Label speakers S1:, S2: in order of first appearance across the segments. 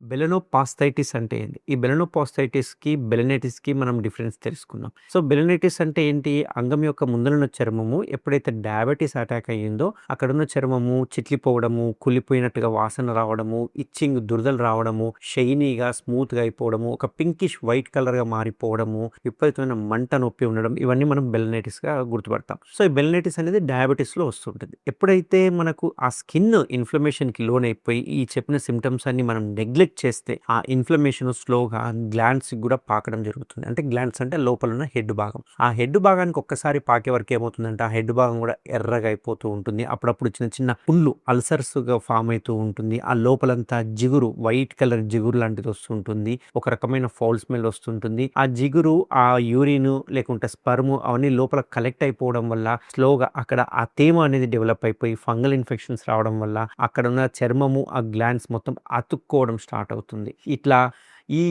S1: బెలనోపాస్థైటిస్ అంటే ఏంటి? ఈ బెలనోపాస్థైటిస్‌కి, బెలనైటిస్‌కి మనం డిఫరెన్స్ తెలుసుకుందాం. సో, బెలనైటిస్ అంటే ఏంటి? అంగం యొక్క ముందలున్న చర్మము ఎప్పుడైతే డయాబెటిస్ అటాక్ అయ్యిందో, అక్కడున్న చర్మము చిట్లిపోవడము, కుళ్ళిపోయినట్టుగా వాసన రావడము, ఇచ్చింగ్ దురదలు రావడము, షైనీగా, స్మూత్‌గా అయిపోవడము, ఒక పింకిష్ వైట్ కలర్‌గా మారిపోవడము, విపరీతమైన మంట, నొప్పి ఉండడం, ఇవన్నీ మనం బెలనైటిస్‌గా గుర్తుపడతాం. సో, ఈ బెలనైటిస్ అనేది డయాబెటిస్‌లో వస్తుంటది. ఎప్పుడైతే మనకు ఆ స్కిన్ ఇన్‌ఫ్లమేషన్‌కి లోనైపోయి, ఈ చెప్పిన సింప్టమ్స్ అన్ని మనం నెగ్లెక్ట్ చేస్తే ఆ ఇన్ఫ్లమేషన్ స్లోగా గ్లాండ్స్‌కి కూడా పాకడం జరుగుతుంది. అంటే గ్లాండ్స్ అంటే లోపలున్న హెడ్ భాగం. ఆ హెడ్ భాగానికి ఒక్కసారి పాకే వరకు ఏమవుతుందంటే ఆ హెడ్ భాగం కూడా ఎర్రగా అయిపోతూ ఉంటుంది. అప్పుడప్పుడు చిన్న చిన్న పుండ్లు అల్సర్స్‌గా ఫార్మ్ అయితూ ఉంటుంది. ఆ లోపలంతా జిగురు వైట్ కలర్ జిగురు లాంటిది వస్తుంటుంది. ఒక రకమైన ఫౌల్ స్మెల్ వస్తుంటుంది. ఆ జిగురు, ఆ యూరిన్ లేకుంటే స్పెర్మ్ అవన్నీ లోపల కలెక్ట్ అయిపోవడం వల్ల స్లోగా అక్కడ ఆ తేమ అనేది డెవలప్ అయిపోయి ఫంగల్ ఇన్ఫెక్షన్స్ రావడం వల్ల అక్కడున్న చర్మము, ఆ గ్లాండ్స్ మొత్తం అతుక్కోవడం స్టార్ట్ అవుతుంది. ఇట్లా ఈ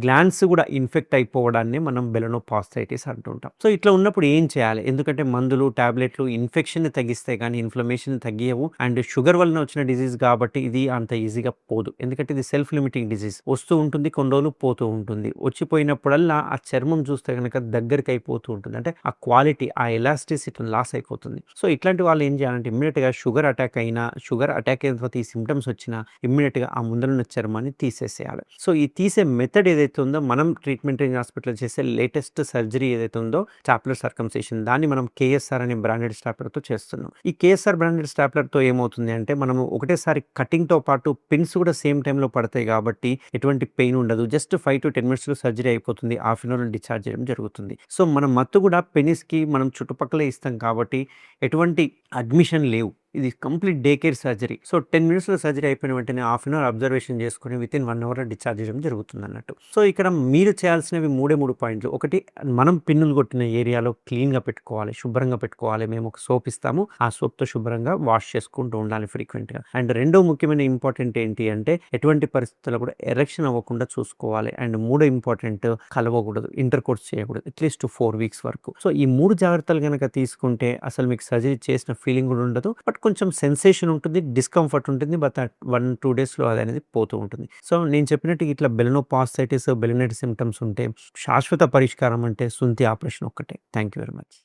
S1: గ్లాండ్స్ కూడా ఇన్ఫెక్ట్ అయిపోవడాన్ని మనం బెలనోపాస్థైటిస్ అంటుంటాం. సో, ఇట్లా ఉన్నప్పుడు ఏం చేయాలి? ఎందుకంటే మందులు, టాబ్లెట్లు ఇన్ఫెక్షన్‌ని తగ్గిస్తాయి కానీ ఇన్‌ఫ్లమేషన్‌ని తగ్గియవు. అండ్ షుగర్ వలన వచ్చిన డిసీజ్ కాబట్టి ఇది అంత ఈజీగా పోదు. ఎందుకంటే ఇది సెల్ఫ్ లిమిటింగ్ డిసీజ్. వస్తూ ఉంటుంది, కొన్ని రోజులు పోతూ ఉంటుంది. వచ్చిపోయినప్పుడల్లా ఆ చర్మం చూస్తే గనక దగ్గరికి అయిపోతూ ఉంటుంది. అంటే ఆ క్వాలిటీ, ఆ ఎలాస్టిసిటీ లాస్ అయిపోతుంది. సో, ఇట్లాంటి వాళ్ళు ఏం చేయాలంటే ఇమ్మీడియేట్‌గా షుగర్ అటాక్ అయినా, షుగర్ అటాక్ అయిన తర్వాత ఈ సింప్టమ్స్ వచ్చినా ఇమ్మీడియేట్‌గా ఆ ముందరున్న చర్మాన్ని తీసేసేయాలి. సో, ఈ తీసే మెథడ్ ఏదైతే ఉందో మనం ట్రీట్మెంట్ రేంజ్ హాస్పిటల్‌లో చేసే లేటెస్ట్ సర్జరీ ఏదైతే ఉందో స్టాప్లర్ సర్కంసిషన్ దాన్ని మనం కేఎస్ఆర్ అనే బ్రాండెడ్ స్టాప్లర్‌తో చేస్తున్నాం. ఈ కేఎస్ఆర్ బ్రాండెడ్ స్టాప్లర్‌తో ఏమవుతుంది అంటే మనము ఒకటేసారి కటింగ్‌తో పాటు పిన్స్ కూడా సేమ్ టైమ్‌లో పడతాయి కాబట్టి ఎటువంటి పెయిన్ ఉండదు. జస్ట్ 5-10 మినిట్స్‌లో సర్జరీ అయిపోతుంది. హాఫ్ అన్ అవర్‌లో డిశ్చార్జ్ చేయడం జరుగుతుంది. సో, మన మత్తు కూడా పెనిస్‌కి మనం చుట్టుపక్కలే ఇస్తాం కాబట్టి ఎటువంటి అడ్మిషన్ లేవు. ఇది complete day care surgery. So, 10 మినిట్స్‌లో సర్జరీ అయిపోయిన వెంటనే హాఫ్ అన్ అవర్ అబ్జర్వేషన్ చేసుకొని వితిన్ 1 అవర్‌లో డిశ్చార్జ్ చేయడం జరుగుతుందన్నట్టు. సో, ఇక్కడ మీరు చేయాల్సినవి 3 పాయింట్లు. ఒకటి, మనం పిన్నులు కొట్టిన ఏరియాలో క్లీన్‌గా పెట్టుకోవాలి, శుభ్రంగా పెట్టుకోవాలి. మేము ఒక సోప్ ఇస్తాము. ఆ సోప్‌తో శుభ్రంగా వాష్ చేసుకుంటూ ఉండాలి ఫ్రీక్వెంట్‌గా. అండ్ రెండో ముఖ్యమైన ఇంపార్టెంట్ ఏంటి అంటే ఎటువంటి పరిస్థితుల్లో కూడా ఎరెక్షన్ అవ్వకుండా చూసుకోవాలి. అండ్ మూడో ఇంపార్టెంట్, కలవకూడదు, ఇంటర్‌కోర్స్ చేయకూడదు అట్‌లీస్ట్ 4 వీక్స్ వరకు. సో, ఈ 3 జాగ్రత్తలు గనక తీసుకుంటే అసలు మీకు సర్జరీ చేసిన ఫీలింగ్ కూడా ఉండదు. బట్ కొంచెం సెన్సేషన్ ఉంటుంది, డిస్కంఫర్ట్ ఉంటుంది. బట్ 1-2 డేస్‌లో అదనేది పోతూ ఉంటుంది. సో, నేను చెప్పినట్టు ఇట్లా బెలనోపాస్థైటిస్, బెలనైటిస్ సింప్టమ్స్ ఉంటే శాశ్వత పరిష్కారం అంటే సుంతి ఆపరేషన్ ఒక్కటే. Thank you very much.